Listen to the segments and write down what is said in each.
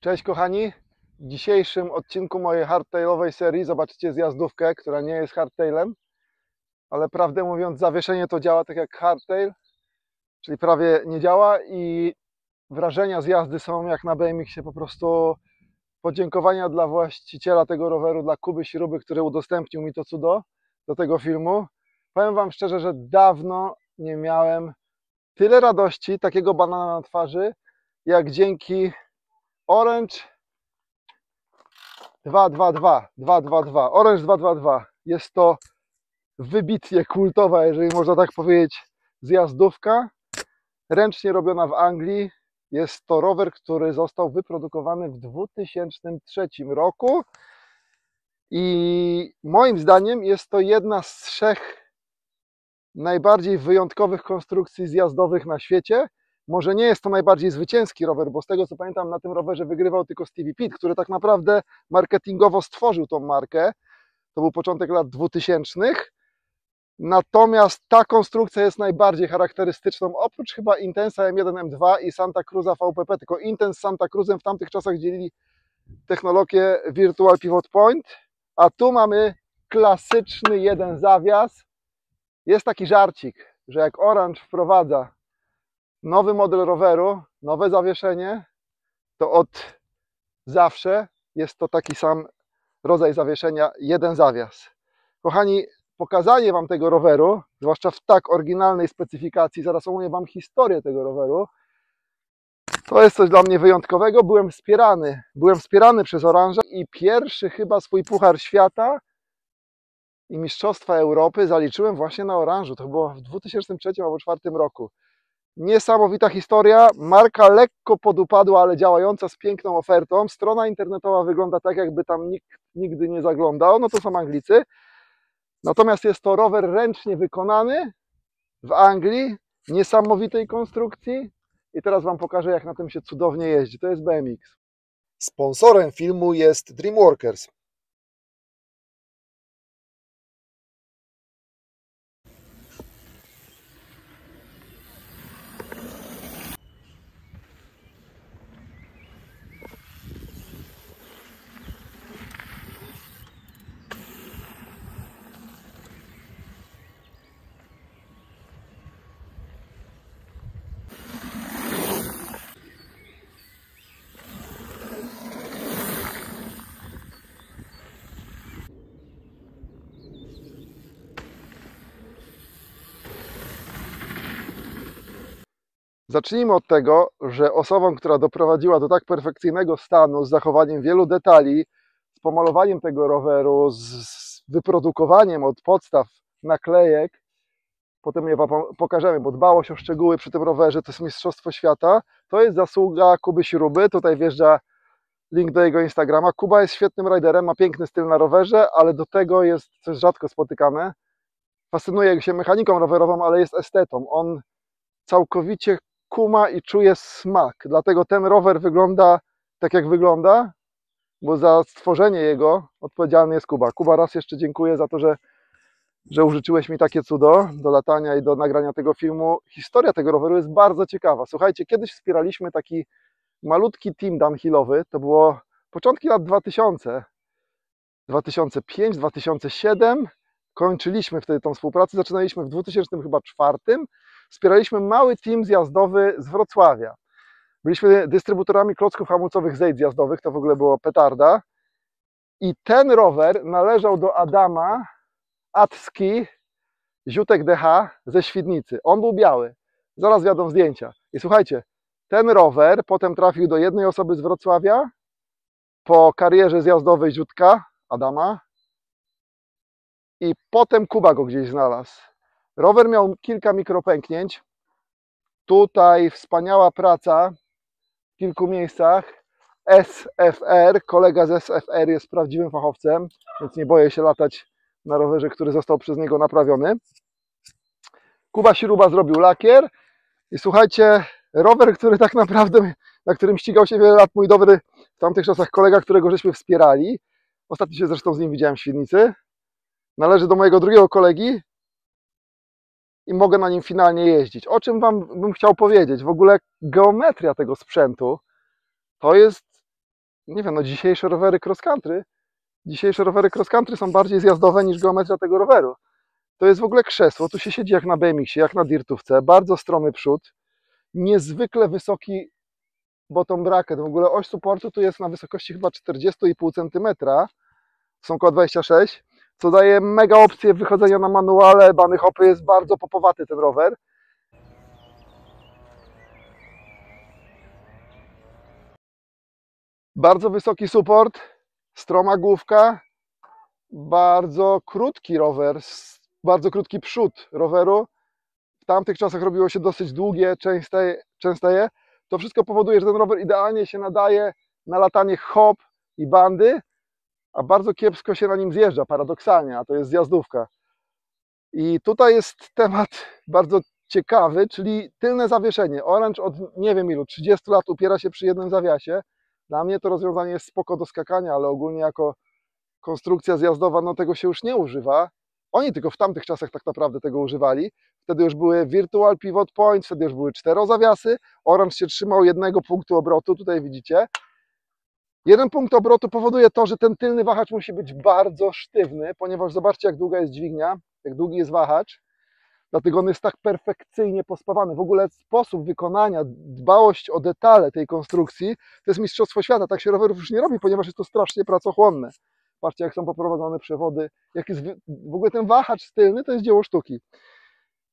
Cześć kochani, w dzisiejszym odcinku mojej hardtailowej serii zobaczycie zjazdówkę, która nie jest hardtailem, ale prawdę mówiąc zawieszenie to działa tak jak hardtail, czyli prawie nie działa i wrażenia z jazdy są jak na BMX-ie, po prostu podziękowania dla właściciela tego roweru, dla Kuby Śruby, który udostępnił mi to cudo do tego filmu. Powiem wam szczerze, że dawno nie miałem tyle radości, takiego banana na twarzy, jak dzięki Orange 222. Orange 222. Jest to wybitnie kultowa, jeżeli można tak powiedzieć, zjazdówka. Ręcznie robiona w Anglii. Jest to rower, który został wyprodukowany w 2003 roku. I moim zdaniem jest to jedna z trzech najbardziej wyjątkowych konstrukcji zjazdowych na świecie. Może nie jest to najbardziej zwycięski rower, bo z tego co pamiętam na tym rowerze wygrywał tylko Stevie Pitt, który tak naprawdę marketingowo stworzył tą markę. To był początek lat 2000. Natomiast ta konstrukcja jest najbardziej charakterystyczną, oprócz chyba Intensa M1, M2 i Santa Cruza VPP, tylko Intense z Santa Cruzem w tamtych czasach dzielili technologię Virtual Pivot Point, a tu mamy klasyczny jeden zawias. Jest taki żarcik, że jak Orange wprowadza nowy model roweru, nowe zawieszenie, to od zawsze jest to taki sam rodzaj zawieszenia, jeden zawias. Kochani, pokazanie wam tego roweru, zwłaszcza w tak oryginalnej specyfikacji, zaraz omówię wam historię tego roweru, to jest coś dla mnie wyjątkowego. Byłem wspierany przez Orange'a i pierwszy chyba swój Puchar Świata i Mistrzostwa Europy zaliczyłem właśnie na Orange'u. To było w 2003 albo 2004 roku. Niesamowita historia, marka lekko podupadła, ale działająca z piękną ofertą. Strona internetowa wygląda tak, jakby tam nikt nigdy nie zaglądał, no to są Anglicy. Natomiast jest to rower ręcznie wykonany w Anglii, niesamowitej konstrukcji i teraz wam pokażę, jak na tym się cudownie jeździ. To jest BMX. Sponsorem filmu jest Dreamworkers. Zacznijmy od tego, że osobą, która doprowadziła do tak perfekcyjnego stanu, z zachowaniem wielu detali, z pomalowaniem tego roweru, z wyprodukowaniem od podstaw naklejek, potem je pokażemy, bo dbałość o szczegóły przy tym rowerze to jest mistrzostwo świata, to jest zasługa Kuby Śruby. Tutaj wjeżdża link do jego Instagrama. Kuba jest świetnym riderem, ma piękny styl na rowerze, ale do tego jest coś rzadko spotykane. Fascynuje się mechaniką rowerową, ale jest estetą. On całkowicie kuma i czuje smak, dlatego ten rower wygląda tak jak wygląda, bo za stworzenie jego odpowiedzialny jest Kuba. Kuba, raz jeszcze dziękuję za to, że użyczyłeś mi takie cudo do latania i do nagrania tego filmu. Historia tego roweru jest bardzo ciekawa. Słuchajcie, kiedyś wspieraliśmy taki malutki team downhillowy, to było początki lat 2000, 2005, 2007, kończyliśmy wtedy tą współpracę, zaczynaliśmy w 2004. Wspieraliśmy mały team zjazdowy z Wrocławia. Byliśmy dystrybutorami klocków hamulcowych zejdź zjazdowych, to w ogóle było petarda. I ten rower należał do Adama Atski, Ziutek DH ze Świdnicy. On był biały. Zaraz wiadomo zdjęcia. I słuchajcie, ten rower potem trafił do jednej osoby z Wrocławia po karierze zjazdowej Ziutka, Adama. I potem Kuba go gdzieś znalazł. Rower miał kilka mikropęknięć. Tutaj wspaniała praca w kilku miejscach. SFR, kolega z SFR jest prawdziwym fachowcem, więc nie boję się latać na rowerze, który został przez niego naprawiony. Kuba Śruba zrobił lakier i słuchajcie, rower, który tak naprawdę, na którym ścigał się wiele lat mój dobry w tamtych czasach kolega, którego żeśmy wspierali. Ostatnio się zresztą z nim widziałem w Świdnicy. Należy do mojego drugiego kolegi i mogę na nim finalnie jeździć. O czym wam bym chciał powiedzieć? W ogóle geometria tego sprzętu to jest nie wiem, no dzisiejsze rowery cross country są bardziej zjazdowe niż geometria tego roweru. To jest w ogóle krzesło, tu się siedzi jak na BMX-ie, jak na dirtówce, bardzo stromy przód, niezwykle wysoki bottom bracket, w ogóle oś supportu tu jest na wysokości chyba 40,5 cm, są około 26, co daje mega opcję wychodzenia na manuale, bany hopy, jest bardzo popowaty ten rower. Bardzo wysoki support, stroma główka, bardzo krótki rower, bardzo krótki przód roweru. W tamtych czasach robiło się dosyć długie, częste. To wszystko powoduje, że ten rower idealnie się nadaje na latanie hop i bandy, a bardzo kiepsko się na nim zjeżdża, paradoksalnie, a to jest zjazdówka. I tutaj jest temat bardzo ciekawy, czyli tylne zawieszenie. Orange od nie wiem ilu, 30 lat upiera się przy jednym zawiasie. Dla mnie to rozwiązanie jest spoko do skakania, ale ogólnie jako konstrukcja zjazdowa, no tego się już nie używa. Oni tylko w tamtych czasach tak naprawdę tego używali. Wtedy już były Virtual Pivot Point, wtedy już były 4 zawiasy. Orange się trzymał jednego punktu obrotu, tutaj widzicie. Jeden punkt obrotu powoduje to, że ten tylny wahacz musi być bardzo sztywny, ponieważ zobaczcie, jak długa jest dźwignia, jak długi jest wahacz. Dlatego on jest tak perfekcyjnie pospawany. W ogóle sposób wykonania, dbałość o detale tej konstrukcji to jest mistrzostwo świata. Tak się rowerów już nie robi, ponieważ jest to strasznie pracochłonne. Patrzcie, jak są poprowadzone przewody. Jak jest w ogóle ten wahacz tylny, to jest dzieło sztuki.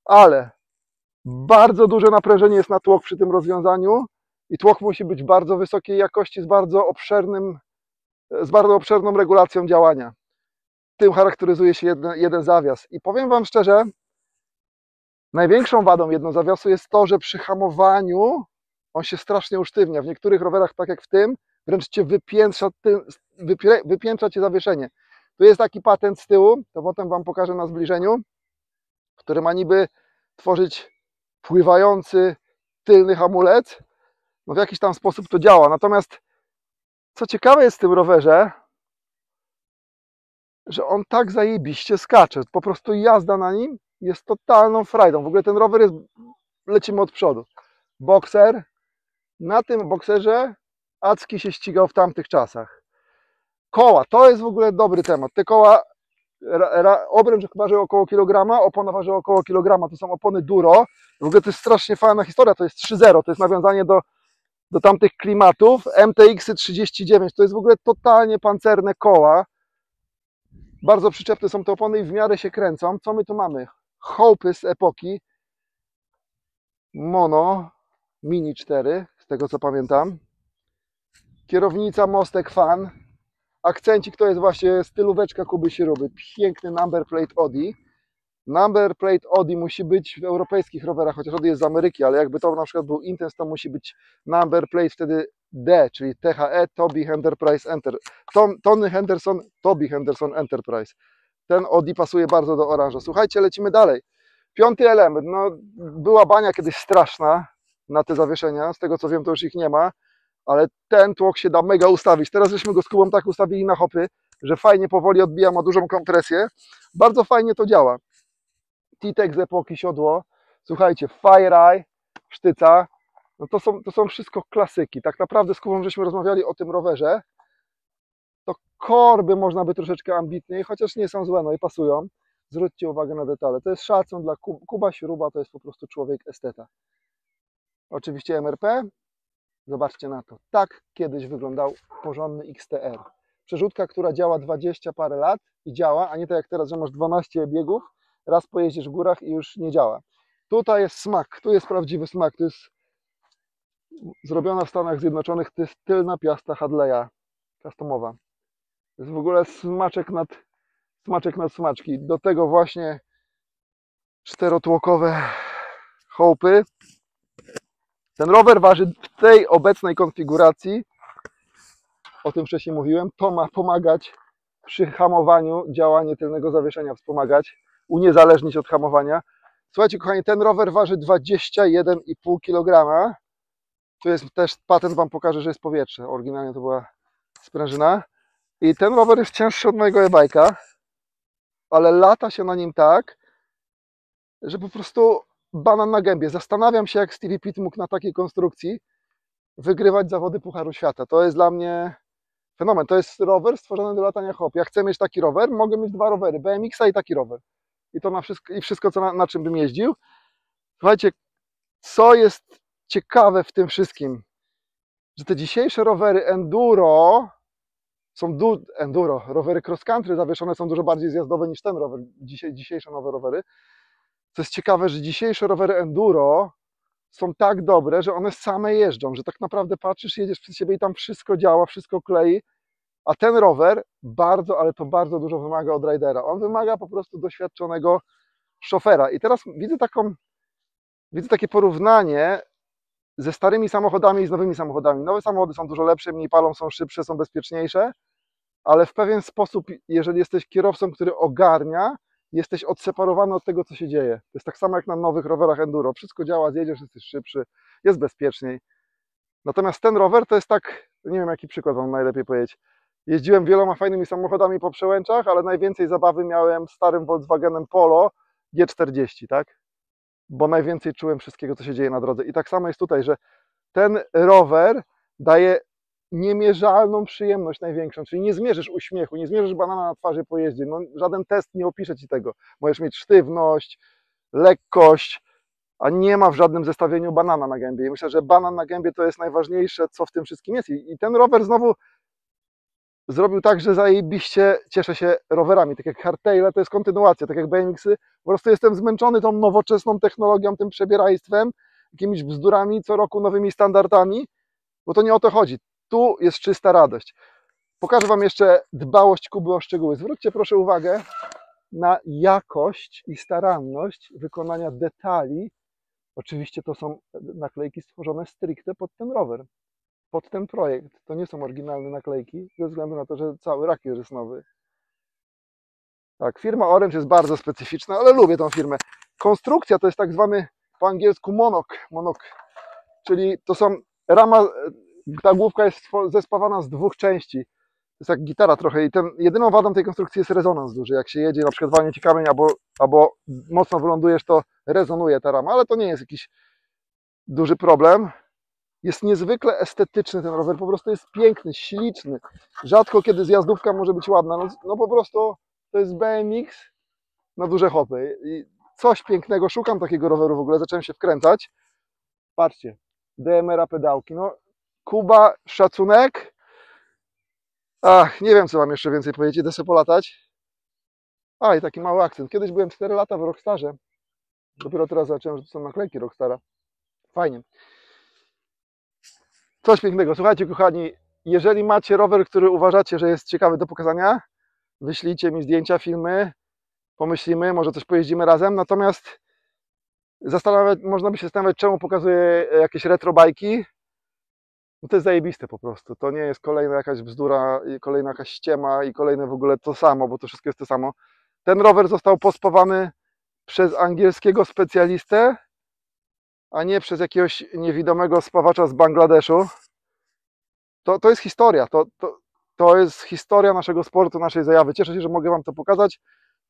Ale bardzo duże naprężenie jest na tłok przy tym rozwiązaniu i tłok musi być bardzo wysokiej jakości, z bardzo obszerną regulacją działania. Tym charakteryzuje się jeden zawias. I powiem Wam szczerze, największą wadą jednozawiasu jest to, że przy hamowaniu on się strasznie usztywnia. W niektórych rowerach, tak jak w tym, wręcz Cię wypiętrza Cię zawieszenie. Tu jest taki patent z tyłu, to potem Wam pokażę na zbliżeniu, który ma niby tworzyć pływający tylny hamulec. No w jakiś tam sposób to działa. Natomiast co ciekawe jest w tym rowerze, że on tak zajebiście skacze. Po prostu jazda na nim jest totalną frajdą. W ogóle ten rower jest, lecimy od przodu. Bokser. Na tym bokserze Acki się ścigał w tamtych czasach. Koła, to jest w ogóle dobry temat. Te koła, obręcz waży około kilograma, opona waży około kilograma. To są opony Duro. W ogóle to jest strasznie fajna historia. To jest 3.0, to jest nawiązanie do tamtych klimatów. MTX-y 39, to jest w ogóle totalnie pancerne koła. Bardzo przyczepne są te opony i w miarę się kręcą. Co my tu mamy? Hope'y z epoki. Mono, Mini 4, z tego co pamiętam. Kierownica Mostek Fan. Akcencik to jest właśnie stylóweczka Kuby Śruby. Piękny number plate Audi. Number plate Audi musi być w europejskich rowerach, chociaż Audi jest z Ameryki, ale jakby to na przykład był Intense, to musi być number plate wtedy D, czyli THE, Toby Enterprise Tony Henderson, Toby Henderson Enterprise. Ten Audi pasuje bardzo do oranża. Słuchajcie, lecimy dalej. Piąty element. No, była bania kiedyś straszna na te zawieszenia. Z tego co wiem, to już ich nie ma, ale ten tłok się da mega ustawić. Teraz żeśmy go z Kubą tak ustawili na hopy, że fajnie powoli odbija, ma dużą kompresję. Bardzo fajnie to działa. T-Tech z epoki siodło. Słuchajcie, FireEye, sztyca. No to są wszystko klasyki. Tak naprawdę z Kubą żeśmy rozmawiali o tym rowerze. To korby można by troszeczkę ambitniej, chociaż nie są złe, no i pasują. Zwróćcie uwagę na detale. To jest szacun dla Kuba Śruba, to jest po prostu człowiek esteta. Oczywiście MRP. Zobaczcie na to. Tak kiedyś wyglądał porządny XTR. Przerzutka, która działa 20 parę lat i działa, a nie tak jak teraz, że masz 12 biegów, raz pojeździsz w górach i już nie działa. Tutaj jest smak, tu jest prawdziwy smak. To jest zrobiona w Stanach Zjednoczonych, to jest tylna piasta Hadleya customowa. To jest w ogóle smaczek nad smaczki. Do tego właśnie czterotłokowe hołpy. Ten rower waży w tej obecnej konfiguracji, o tym wcześniej mówiłem, to ma pomagać przy hamowaniu, działanie tylnego zawieszenia wspomagać, uniezależnić od hamowania. Słuchajcie kochani, ten rower waży 21,5 kg. Tu jest też patent, Wam pokażę, że jest powietrze. Oryginalnie to była sprężyna. I ten rower jest cięższy od mojego e-bike'a, ale lata się na nim tak, że po prostu banan na gębie. Zastanawiam się, jak Stevie Pitt mógł na takiej konstrukcji wygrywać zawody Pucharu Świata. To jest dla mnie Fenomen. To jest rower stworzony do latania hop. Jak chcę mieć taki rower, mogę mieć 2 rowery, BMX-a i taki rower. I to wszystko co na czym bym jeździł. Słuchajcie, co jest ciekawe w tym wszystkim, że te dzisiejsze rowery enduro rowery cross country zawieszone są dużo bardziej zjazdowe niż ten rower, dzisiejsze nowe rowery. Co jest ciekawe, że dzisiejsze rowery enduro są tak dobre, że one same jeżdżą, że tak naprawdę patrzysz, jedziesz przed siebie i tam wszystko działa, wszystko klei, a ten rower bardzo, ale to bardzo dużo wymaga od ridera. On wymaga po prostu doświadczonego szofera. I teraz widzę takie porównanie ze starymi samochodami i z nowymi samochodami. Nowe samochody są dużo lepsze, mniej palą, są szybsze, są bezpieczniejsze, ale w pewien sposób, jeżeli jesteś kierowcą, który ogarnia, jesteś odseparowany od tego, co się dzieje. To jest tak samo jak na nowych rowerach enduro. Wszystko działa, zjedziesz, jesteś szybszy, jest bezpieczniej. Natomiast ten rower to jest tak, nie wiem jaki przykład wam najlepiej powiedzieć. Jeździłem wieloma fajnymi samochodami po przełęczach, ale najwięcej zabawy miałem starym Volkswagenem Polo G40, tak? Bo najwięcej czułem wszystkiego, co się dzieje na drodze. I tak samo jest tutaj, że ten rower daje niemierzalną przyjemność największą, czyli nie zmierzysz uśmiechu, nie zmierzysz banana na twarzy po jeździe, no, żaden test nie opisze ci tego. Możesz mieć sztywność, lekkość, a nie ma w żadnym zestawieniu banana na gębie. I myślę, że banan na gębie to jest najważniejsze, co w tym wszystkim jest. I ten rower znowu zrobił tak, że zajebiście cieszę się rowerami, tak jak hardtaile, to jest kontynuacja, tak jak BMX-y, po prostu jestem zmęczony tą nowoczesną technologią, tym przebierajstwem, jakimiś bzdurami, co roku nowymi standardami, bo to nie o to chodzi. Tu jest czysta radość. Pokażę wam jeszcze dbałość Kuby o szczegóły. Zwróćcie proszę uwagę na jakość i staranność wykonania detali. Oczywiście to są naklejki stworzone stricte pod ten rower, pod ten projekt. To nie są oryginalne naklejki, ze względu na to, że cały rakier jest nowy. Tak, firma Orange jest bardzo specyficzna, ale lubię tą firmę. Konstrukcja to jest tak zwany po angielsku monok, czyli to są rama, ta główka jest zespawana z 2 części. To jest jak gitara trochę i jedyną wadą tej konstrukcji jest rezonans duży. Jak się jedzie, na przykład walnie ci kamień albo mocno wylądujesz, to rezonuje ta rama, ale to nie jest jakiś duży problem. Jest niezwykle estetyczny ten rower, po prostu jest piękny, śliczny. Rzadko kiedy zjazdówka może być ładna, no po prostu to jest BMX na duże hopy. I coś pięknego, szukam takiego roweru w ogóle, zacząłem się wkręcać. Patrzcie, DMR-a pedałki, no Kuba, szacunek. Ach, nie wiem co mam jeszcze więcej powiedzieć, idę sobie polatać. A, i taki mały akcent. Kiedyś byłem 4 lata w Rockstarze. Dopiero teraz zacząłem, że to są naklejki Rockstara. Fajnie. Coś pięknego. Słuchajcie, kochani, jeżeli macie rower, który uważacie, że jest ciekawy do pokazania, wyślijcie mi zdjęcia, filmy, pomyślimy, może coś pojeździmy razem. Natomiast można by się zastanawiać, czemu pokazuję jakieś retro bajki. No to jest zajebiste po prostu. To nie jest kolejna jakaś bzdura, kolejna jakaś ściema i kolejne w ogóle to samo, bo to wszystko jest to samo. Ten rower został pospawany przez angielskiego specjalistę, a nie przez jakiegoś niewidomego spawacza z Bangladeszu. To jest historia. To jest historia naszego sportu, naszej zajawy. Cieszę się, że mogę wam to pokazać.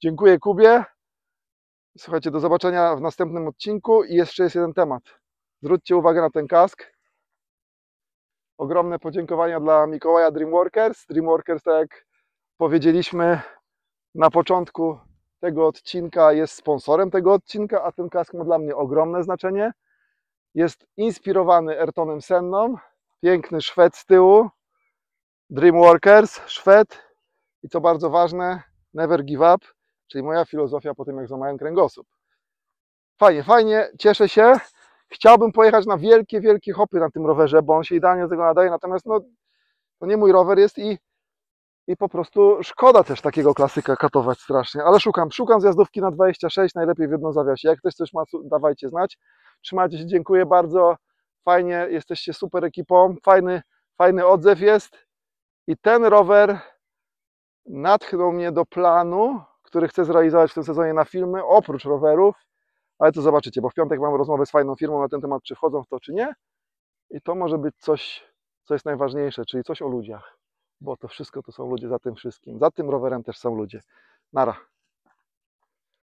Dziękuję Kubie. Słuchajcie, do zobaczenia w następnym odcinku i jeszcze jest jeden temat. Zwróćcie uwagę na ten kask. Ogromne podziękowania dla Mikołaja Dreamworkers. Dreamworkers, tak jak powiedzieliśmy na początku tego odcinka, jest sponsorem tego odcinka, a ten kask ma dla mnie ogromne znaczenie. Jest inspirowany Ayrtonem Senną. Piękny Szwed z tyłu. Dreamworkers, Szwed. I co bardzo ważne, never give up, czyli moja filozofia po tym, jak złamałem kręgosłup. Fajnie, fajnie, cieszę się. Chciałbym pojechać na wielkie, wielkie hopy na tym rowerze, bo on się idealnie do tego nadaje, natomiast no, to nie mój rower jest i po prostu szkoda też takiego klasyka katować strasznie, ale szukam zjazdówki na 26, najlepiej w jedną zawiasie. Jak ktoś coś ma, dawajcie znać. Trzymajcie się, dziękuję bardzo, fajnie, jesteście super ekipą, fajny odzew jest i ten rower natchnął mnie do planu, który chcę zrealizować w tym sezonie na filmy, oprócz rowerów, ale to zobaczycie, bo w piątek mam rozmowę z fajną firmą na ten temat, czy wchodzą w to, czy nie. I to może być coś, co jest najważniejsze, czyli coś o ludziach, bo to wszystko to są ludzie za tym wszystkim. Za tym rowerem też są ludzie. Nara.